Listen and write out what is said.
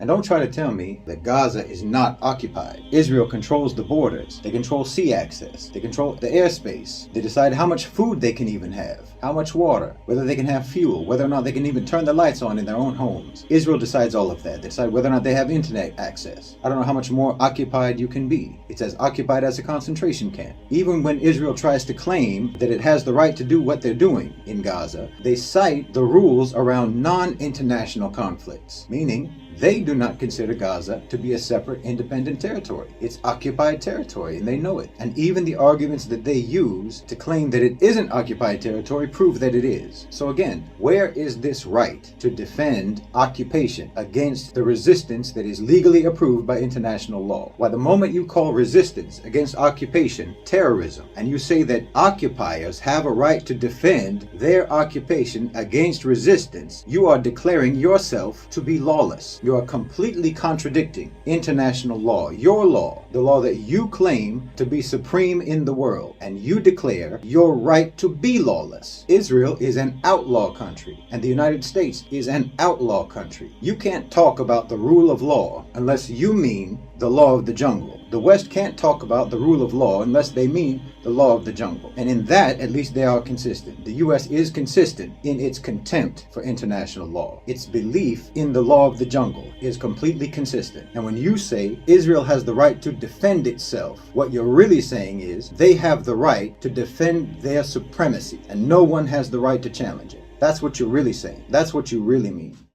And don't try to tell me that Gaza is not occupied. Israel controls the borders. They control sea access. They control the airspace. They decide how much food they can even have, how much water, whether they can have fuel, whether or not they can even turn the lights on in their own homes. Israel decides all of that. They decide whether or not they have internet access. I don't know how much more occupied you can be. It's as occupied as a concentration camp. Even when Israel tries to claim that it has the right to do what they're doing in Gaza, they cite the rules around non-international conflicts, meaning they do not consider Gaza to be a separate, independent territory. It's occupied territory, and they know it. And even the arguments that they use to claim that it isn't occupied territory prove that it is. So again, where is this right to defend occupation against the resistance that is legally approved by international law? Why, the moment you call resistance against occupation terrorism, and you say that occupiers have a right to defend their occupation against resistance, you are declaring yourself to be lawless. You are completely contradicting international law, your law, the law that you claim to be supreme in the world, and you declare your right to be lawless. Israel is an outlaw country, and the United States is an outlaw country. You can't talk about the rule of law unless you mean the law of the jungle. The West can't talk about the rule of law unless they mean the law of the jungle. And in that, at least they are consistent. The U.S. is consistent in its contempt for international law. Its belief in the law of the jungle is completely consistent. And when you say Israel has the right to defend itself, what you're really saying is they have the right to defend their supremacy, and no one has the right to challenge it. That's what you're really saying. That's what you really mean.